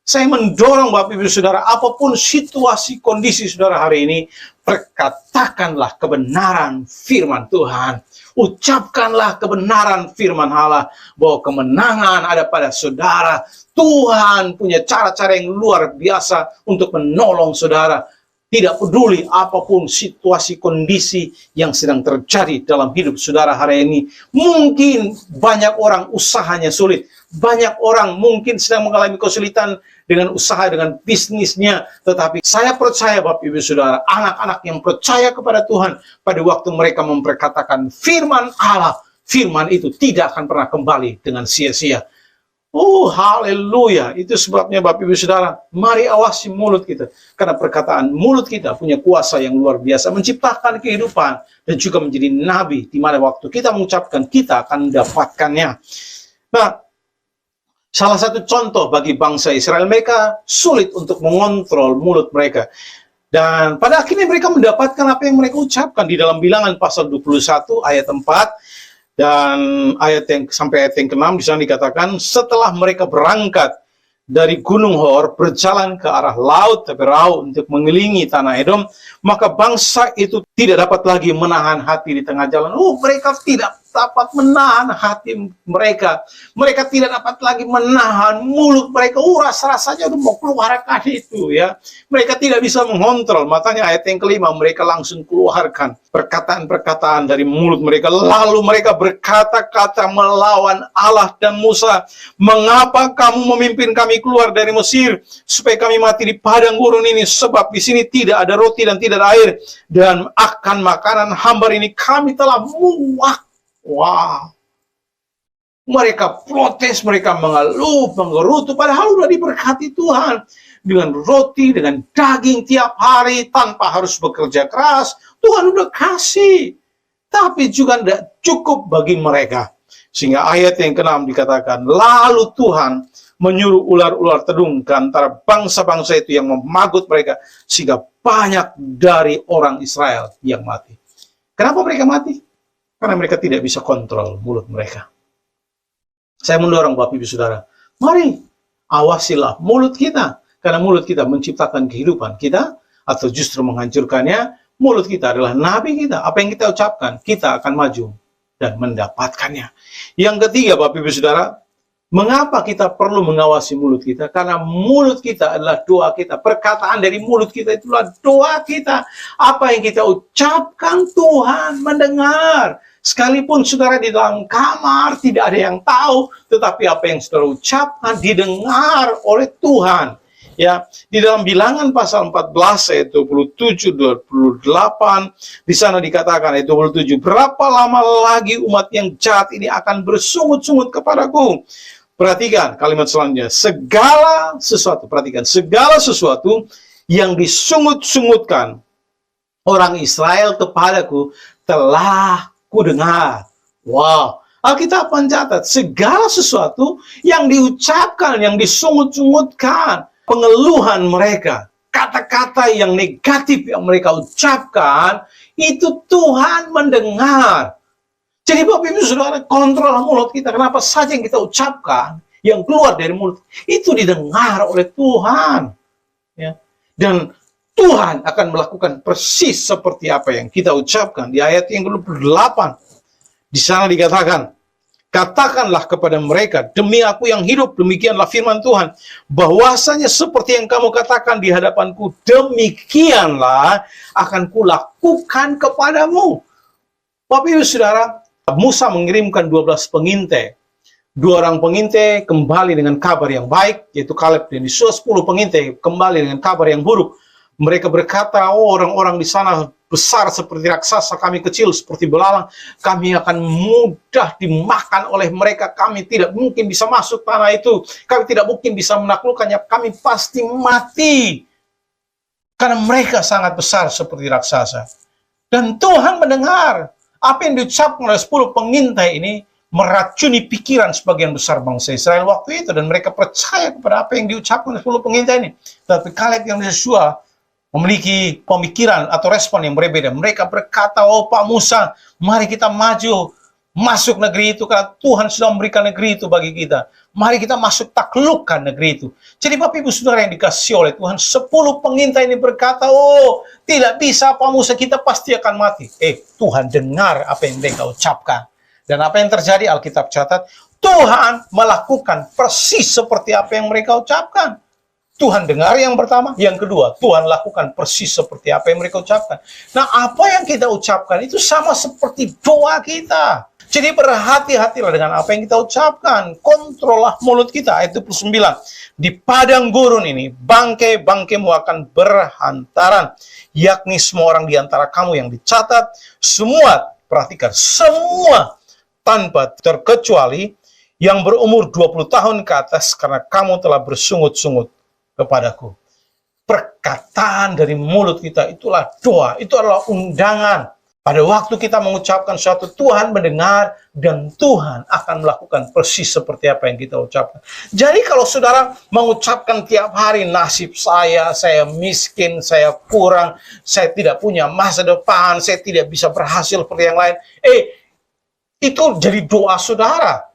Speaker 4: Saya mendorong Bapak Ibu Saudara, apapun situasi kondisi saudara hari ini, perkatakanlah kebenaran firman Tuhan. Ucapkanlah kebenaran firman Allah, bahwa kemenangan ada pada saudara. Tuhan punya cara-cara yang luar biasa untuk menolong saudara. Tidak peduli apapun situasi kondisi yang sedang terjadi dalam hidup saudara hari ini. Mungkin banyak orang usahanya sulit. Banyak orang mungkin sedang mengalami kesulitan dengan usaha, dengan bisnisnya. Tetapi saya percaya Bapak Ibu Saudara, anak-anak yang percaya kepada Tuhan, pada waktu mereka memperkatakan firman Allah, firman itu tidak akan pernah kembali dengan sia-sia. Oh, haleluya. Itu sebabnya Bapak Ibu Saudara, mari awasi mulut kita. Karena perkataan mulut kita punya kuasa yang luar biasa, menciptakan kehidupan dan juga menjadi nabi, di mana waktu kita mengucapkan, kita akan mendapatkannya. Nah, salah satu contoh bagi bangsa Israel, mereka sulit untuk mengontrol mulut mereka. Dan pada akhirnya mereka mendapatkan apa yang mereka ucapkan di dalam Bilangan pasal 21 ayat 4. Dan sampai ayat yang ke-6 di sana dikatakan, setelah mereka berangkat dari Gunung Hor berjalan ke arah laut Teberau untuk mengelilingi tanah Edom, maka bangsa itu tidak dapat lagi menahan hati di tengah jalan. Mereka tidak dapat menahan hati mereka. Mereka tidak dapat lagi menahan mulut mereka. Rasa-rasanya udah mau keluarkan itu ya. Mereka tidak bisa mengontrol. Makanya ayat yang ke-5 mereka langsung keluarkan perkataan-perkataan dari mulut mereka. Lalu mereka berkata-kata melawan Allah dan Musa. Mengapa kamu memimpin kami keluar dari Mesir supaya kami mati di padang gurun ini? Sebab di sini tidak ada roti dan tidak ada air. Dan akan makanan hambar ini kami telah muak. Wow. Mereka protes, mereka mengeluh, menggerutu, padahal sudah diberkati Tuhan. Dengan roti, dengan daging tiap hari, tanpa harus bekerja keras. Tuhan sudah kasih. Tapi juga tidak cukup bagi mereka. Sehingga ayat yang ke-6 dikatakan, lalu Tuhan menyuruh ular-ular tedung ke antara bangsa-bangsa itu yang memagut mereka. Sehingga banyak dari orang Israel yang mati. Kenapa mereka mati? Karena mereka tidak bisa kontrol mulut mereka. Saya mendorong Bapak Ibu Saudara, mari awasilah mulut kita. Karena mulut kita menciptakan kehidupan kita, atau justru menghancurkannya. Mulut kita adalah nabi kita. Apa yang kita ucapkan, kita akan maju dan mendapatkannya. Yang ketiga Bapak Ibu Saudara, mengapa kita perlu mengawasi mulut kita? Karena mulut kita adalah doa kita. Perkataan dari mulut kita itulah doa kita. Apa yang kita ucapkan Tuhan mendengar. Sekalipun saudara di dalam kamar tidak ada yang tahu, tetapi apa yang saudara ucapkan didengar oleh Tuhan. Ya, di dalam Bilangan pasal 14 ayat 27 28 di sana dikatakan ayat 27, berapa lama lagi umat yang jahat ini akan bersungut-sungut kepadaku? Perhatikan kalimat selanjutnya, segala sesuatu, perhatikan, segala sesuatu yang disungut-sungutkan orang Israel kepadaku telah kudengar. Wow. Alkitab mencatat segala sesuatu yang diucapkan, yang disungut-sungutkan, pengeluhan mereka, kata-kata yang negatif yang mereka ucapkan, itu Tuhan mendengar. Jadi Bapak Ibu Saudara, kontrol mulut kita. Kenapa saja yang kita ucapkan, yang keluar dari mulut, itu didengar oleh Tuhan. Ya. Dan Tuhan akan melakukan persis seperti apa yang kita ucapkan. Di ayat yang ke-28, di sana dikatakan, katakanlah kepada mereka, demi aku yang hidup, demikianlah firman Tuhan, bahwasanya seperti yang kamu katakan di hadapanku, demikianlah akan kulakukan kepadamu. Bapak Ibu Saudara, Musa mengirimkan 12 pengintai. 2 orang pengintai kembali dengan kabar yang baik, yaitu Kaleb dan Yosua. 10 pengintai kembali dengan kabar yang buruk. Mereka berkata, orang-orang di sana besar seperti raksasa, kami kecil seperti belalang. Kami akan mudah dimakan oleh mereka. Kami tidak mungkin bisa masuk tanah itu. Kami tidak mungkin bisa menaklukkannya. Kami pasti mati. Karena mereka sangat besar seperti raksasa. Dan Tuhan mendengar apa yang diucapkan oleh 10 pengintai ini, meracuni pikiran sebagian besar bangsa Israel waktu itu. Dan mereka percaya kepada apa yang diucapkan oleh 10 pengintai ini. Tapi Kaleb yang Yosua memiliki pemikiran atau respon yang berbeda. Mereka berkata, oh Pak Musa, mari kita maju masuk negeri itu karena Tuhan sudah memberikan negeri itu bagi kita. Mari kita masuk taklukkan negeri itu. Jadi Bapak Ibu Saudara yang dikasihi oleh Tuhan, 10 pengintai ini berkata, oh tidak bisa Pak Musa, kita pasti akan mati. Tuhan dengar apa yang mereka ucapkan. Dan apa yang terjadi, Alkitab catat, Tuhan melakukan persis seperti apa yang mereka ucapkan. Tuhan dengar yang pertama, yang kedua, Tuhan lakukan persis seperti apa yang mereka ucapkan. Nah, apa yang kita ucapkan itu sama seperti doa kita. Jadi berhati-hatilah dengan apa yang kita ucapkan. Kontrollah mulut kita. Ayat 29. Di padang gurun ini, bangkai-bangkaimu akan berhantaran. Yakni semua orang di antara kamu yang dicatat. Semua, perhatikan, semua tanpa terkecuali yang berumur 20 tahun ke atas, karena kamu telah bersungut-sungut kepadaku. Perkataan dari mulut kita itulah doa. Itu adalah undangan. Pada waktu kita mengucapkan suatu, Tuhan mendengar dan Tuhan akan melakukan persis seperti apa yang kita ucapkan. Jadi kalau saudara mengucapkan tiap hari, nasib saya miskin, saya kurang, saya tidak punya masa depan, saya tidak bisa berhasil seperti yang lain. Itu jadi doa saudara.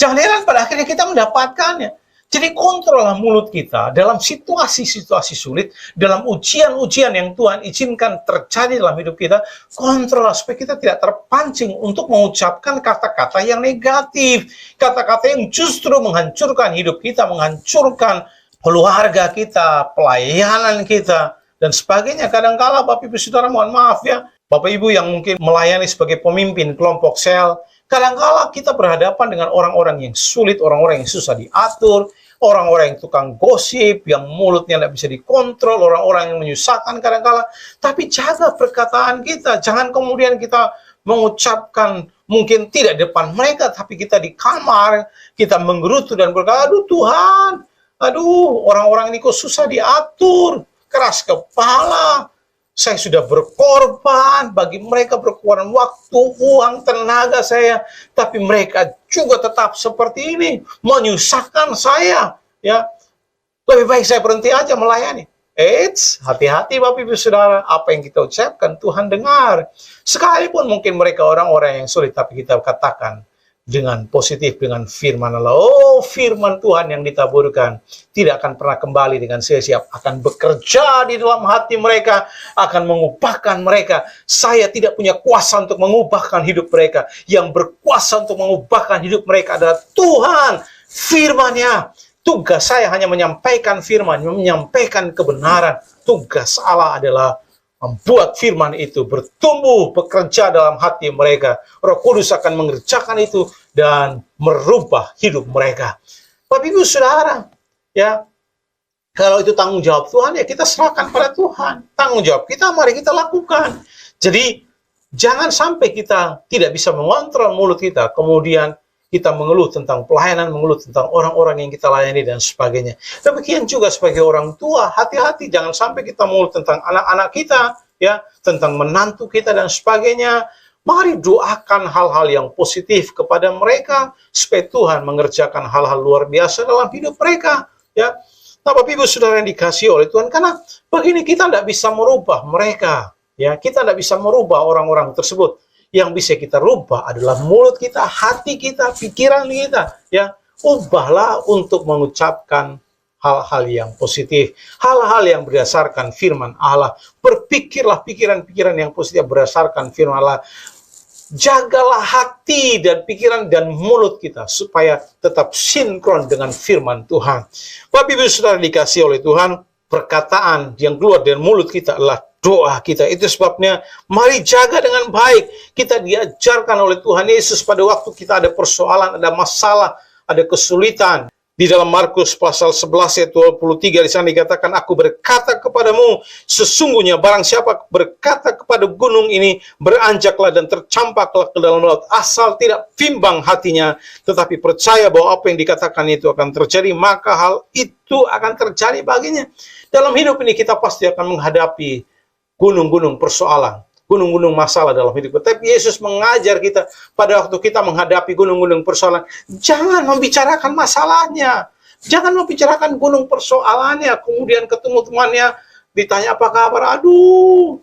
Speaker 4: Jangan heran pada akhirnya kita mendapatkannya. Jadi kontrollah mulut kita dalam situasi-situasi sulit, dalam ujian-ujian yang Tuhan izinkan terjadi dalam hidup kita, kontrollah supaya kita tidak terpancing untuk mengucapkan kata-kata yang negatif, kata-kata yang justru menghancurkan hidup kita, menghancurkan keluarga kita, pelayanan kita, dan sebagainya. Kadang-kala Bapak Ibu Saudara, mohon maaf ya, Bapak Ibu yang mungkin melayani sebagai pemimpin kelompok sel, kadang-kala kita berhadapan dengan orang-orang yang sulit, orang-orang yang susah diatur, orang-orang yang tukang gosip, yang mulutnya tidak bisa dikontrol, orang-orang yang menyusahkan kadang-kala. Tapi jaga perkataan kita, jangan kemudian kita mengucapkan mungkin tidak di depan mereka, tapi kita di kamar, kita menggerutu dan berkata, aduh Tuhan, aduh orang-orang ini kok susah diatur, keras kepala. Saya sudah berkorban bagi mereka, berkorban waktu, uang, tenaga saya, tapi mereka juga tetap seperti ini, menyusahkan saya. Ya, lebih baik saya berhenti aja melayani. Hati-hati Bapak Ibu Saudara, apa yang kita ucapkan Tuhan dengar. Sekalipun mungkin mereka orang-orang yang sulit, tapi kita katakan dengan positif, dengan firman Allah. Oh, firman Tuhan yang ditaburkan tidak akan pernah kembali dengan sia-sia, akan bekerja di dalam hati mereka, akan mengubahkan mereka. Saya tidak punya kuasa untuk mengubahkan hidup mereka. Yang berkuasa untuk mengubahkan hidup mereka adalah Tuhan, firman-Nya. Tugas saya hanya menyampaikan firman, menyampaikan kebenaran. Tugas Allah adalah membuat firman itu bertumbuh, bekerja dalam hati mereka. Roh Kudus akan mengerjakan itu dan merubah hidup mereka. Bapak Ibu Saudara, ya, kalau itu tanggung jawab Tuhan, ya kita serahkan pada Tuhan. Tanggung jawab kita, mari kita lakukan. Jadi, jangan sampai kita tidak bisa mengontrol mulut kita, kemudian kita mengeluh tentang pelayanan, mengeluh tentang orang-orang yang kita layani dan sebagainya. Demikian juga sebagai orang tua, hati-hati jangan sampai kita mengeluh tentang anak-anak kita, ya, tentang menantu kita dan sebagainya. Mari doakan hal-hal yang positif kepada mereka supaya Tuhan mengerjakan hal-hal luar biasa dalam hidup mereka, ya. Nah, Bapak Ibu Saudara yang dikasihi oleh Tuhan, karena begini kita tidak bisa merubah mereka, ya. Kita tidak bisa merubah orang-orang tersebut. Yang bisa kita rubah adalah mulut kita, hati kita, pikiran kita, ya. Ubahlah untuk mengucapkan hal-hal yang positif, hal-hal yang berdasarkan firman Allah. Berpikirlah pikiran-pikiran yang positif berdasarkan firman Allah. Jagalah hati dan pikiran dan mulut kita supaya tetap sinkron dengan firman Tuhan. Bapak Ibu Saudara dikasihi oleh Tuhan, perkataan yang keluar dari mulut kita adalah doa kita. Itu sebabnya mari jaga dengan baik. Kita diajarkan oleh Tuhan Yesus pada waktu kita ada persoalan, ada masalah, ada kesulitan. Di dalam Markus pasal 11 ayat 23 di sana dikatakan, aku berkata kepadamu, sesungguhnya barang siapa berkata kepada gunung ini, beranjaklah dan tercampaklah ke dalam laut, asal tidak bimbang hatinya, tetapi percaya bahwa apa yang dikatakan itu akan terjadi, maka hal itu akan terjadi baginya. Dalam hidup ini kita pasti akan menghadapi gunung-gunung persoalan, gunung-gunung masalah dalam hidup kita. Tapi Yesus mengajar kita pada waktu kita menghadapi gunung-gunung persoalan, jangan membicarakan masalahnya, jangan membicarakan gunung persoalannya, kemudian ketemu temannya, ditanya apa kabar, aduh,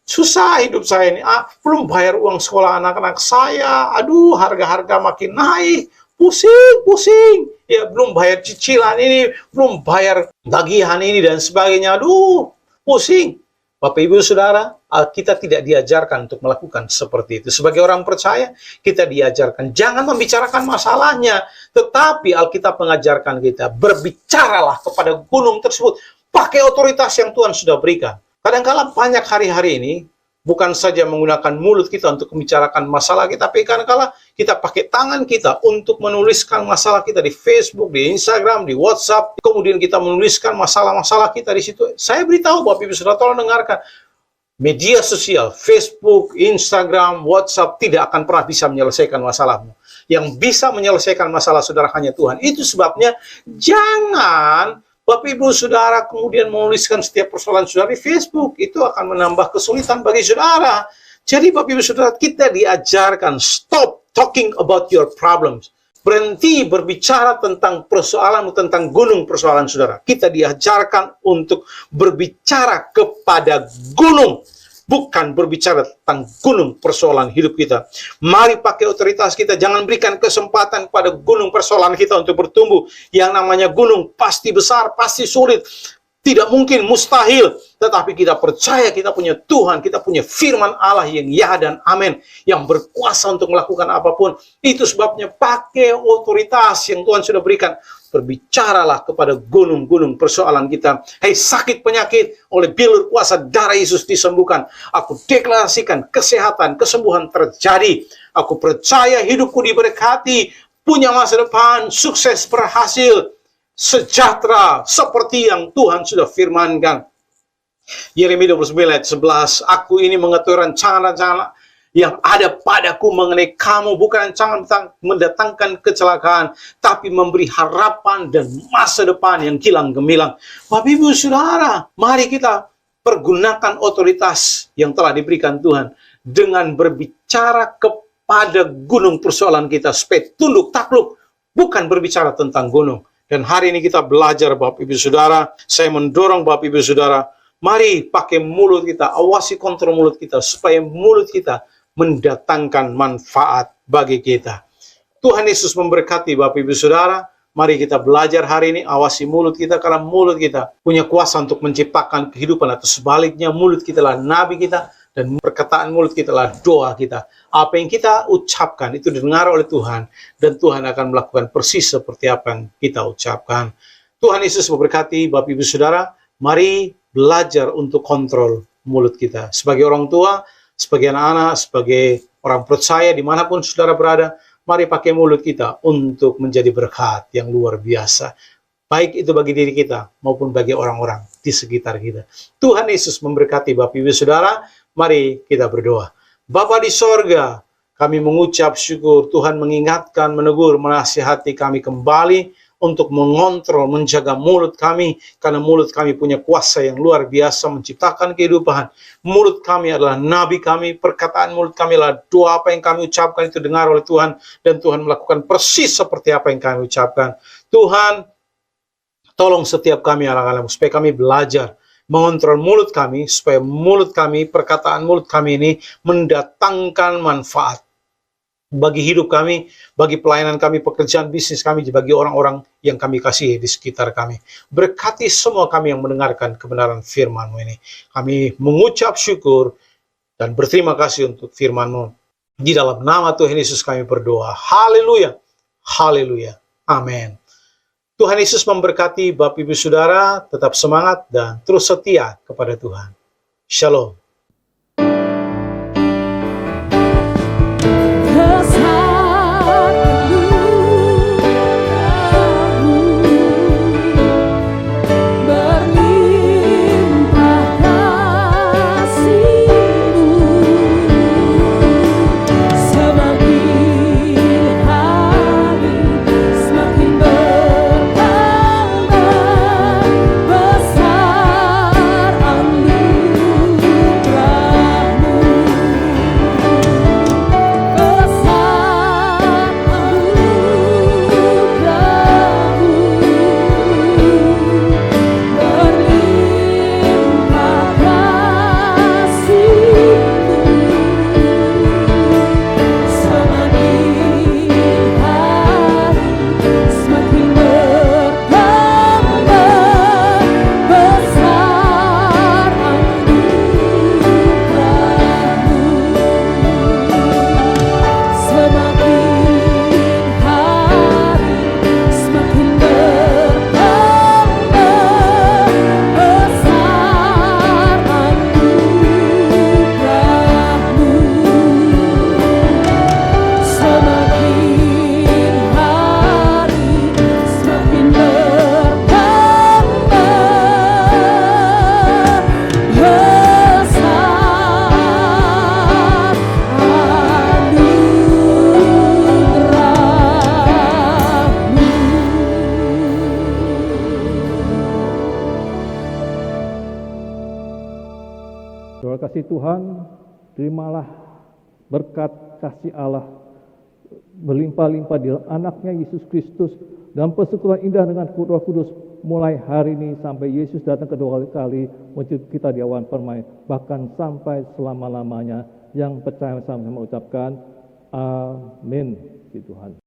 Speaker 4: susah hidup saya ini, belum bayar uang sekolah anak-anak saya, aduh harga-harga makin naik, pusing, ya belum bayar cicilan ini, belum bayar tagihan ini dan sebagainya, aduh pusing. Bapak Ibu Saudara, kita tidak diajarkan untuk melakukan seperti itu. Sebagai orang percaya, kita diajarkan jangan membicarakan masalahnya, tetapi Alkitab mengajarkan kita berbicaralah kepada gunung tersebut, pakai otoritas yang Tuhan sudah berikan. Kadang-kadang banyak hari-hari ini, bukan saja menggunakan mulut kita untuk membicarakan masalah kita, tapi kadang-kadang kita pakai tangan kita untuk menuliskan masalah kita di Facebook, di Instagram, di WhatsApp, kemudian kita menuliskan masalah-masalah kita di situ. Saya beritahu Bapak Ibu Saudara, tolong dengarkan. Media sosial, Facebook, Instagram, WhatsApp tidak akan pernah bisa menyelesaikan masalahmu. Yang bisa menyelesaikan masalah saudara hanya Tuhan. Itu sebabnya jangan Bapak Ibu Saudara kemudian menuliskan setiap persoalan saudara di Facebook, itu akan menambah kesulitan bagi saudara. Jadi Bapak Ibu Saudara, kita diajarkan stop talking about your problems. Berhenti berbicara tentang persoalan, tentang gunung persoalan saudara. Kita diajarkan untuk berbicara kepada gunung, bukan berbicara tentang gunung persoalan hidup kita. Mari pakai otoritas kita, jangan berikan kesempatan pada gunung persoalan kita untuk bertumbuh. Yang namanya gunung pasti besar, pasti sulit, tidak mungkin, mustahil. Tetapi kita percaya kita punya Tuhan, kita punya firman Allah yang ya dan amin, yang berkuasa untuk melakukan apapun. Itu sebabnya pakai otoritas yang Tuhan sudah berikan. Berbicaralah kepada gunung-gunung persoalan kita. Hei sakit penyakit, oleh bilur kuasa darah Yesus disembuhkan. Aku deklarasikan kesehatan, kesembuhan terjadi. Aku percaya hidupku diberkati, punya masa depan, sukses, berhasil, sejahtera, seperti yang Tuhan sudah firmankan. Yeremia 29 ayat 11, aku ini mengatur rancangan-rancangan yang ada padaku mengenai kamu, bukan rancangan mendatangkan kecelakaan, tapi memberi harapan dan masa depan yang kilang gemilang. Bapak Ibu Saudara, mari kita pergunakan otoritas yang telah diberikan Tuhan dengan berbicara kepada gunung persoalan kita supaya tunduk takluk, bukan berbicara tentang gunung. Dan hari ini kita belajar Bapak Ibu Saudara, saya mendorong Bapak Ibu Saudara, mari pakai mulut kita, awasi kontrol mulut kita, supaya mulut kita mendatangkan manfaat bagi kita. Tuhan Yesus memberkati Bapak Ibu Saudara, mari kita belajar hari ini, awasi mulut kita, karena mulut kita punya kuasa untuk menciptakan kehidupan, atau sebaliknya mulut kita lah nabi kita, dan perkataan mulut kita lah doa kita. Apa yang kita ucapkan itu didengar oleh Tuhan, dan Tuhan akan melakukan persis seperti apa yang kita ucapkan. Tuhan Yesus memberkati Bapak Ibu Saudara, mari belajar untuk kontrol mulut kita. Sebagai orang tua, sebagai anak-anak, sebagai orang percaya dimanapun saudara berada, mari pakai mulut kita untuk menjadi berkat yang luar biasa. Baik itu bagi diri kita maupun bagi orang-orang di sekitar kita. Tuhan Yesus memberkati Bapak Ibu Saudara. Mari kita berdoa. Bapa di sorga, kami mengucap syukur Tuhan mengingatkan, menegur, menasihati kami kembali untuk mengontrol, menjaga mulut kami, karena mulut kami punya kuasa yang luar biasa menciptakan kehidupan. Mulut kami adalah nabi kami, perkataan mulut kami adalah doa, apa yang kami ucapkan itu dengar oleh Tuhan, dan Tuhan melakukan persis seperti apa yang kami ucapkan. Tuhan, tolong setiap kami anak-anak supaya kami belajar mengontrol mulut kami, supaya mulut kami, perkataan mulut kami ini mendatangkan manfaat bagi hidup kami, bagi pelayanan kami, pekerjaan bisnis kami, bagi orang-orang yang kami kasihi di sekitar kami. Berkati semua kami yang mendengarkan kebenaran firman-Mu ini. Kami mengucap syukur dan berterima kasih untuk firman-Mu. Di dalam nama Tuhan Yesus kami berdoa. Haleluya. Haleluya. Amin. Tuhan Yesus memberkati Bapak Ibu Saudara, tetap semangat dan terus setia kepada Tuhan. Shalom.
Speaker 5: Terima kasih Tuhan, terimalah berkat kasih Allah berlimpah-limpah di anaknya Yesus Kristus dan persekutuan indah dengan Roh Kudus mulai hari ini sampai Yesus datang kedua kali menjemput kita di awan permai, bahkan sampai selama-lamanya. Yang percaya sama-sama ucapkan amin. Tuhan.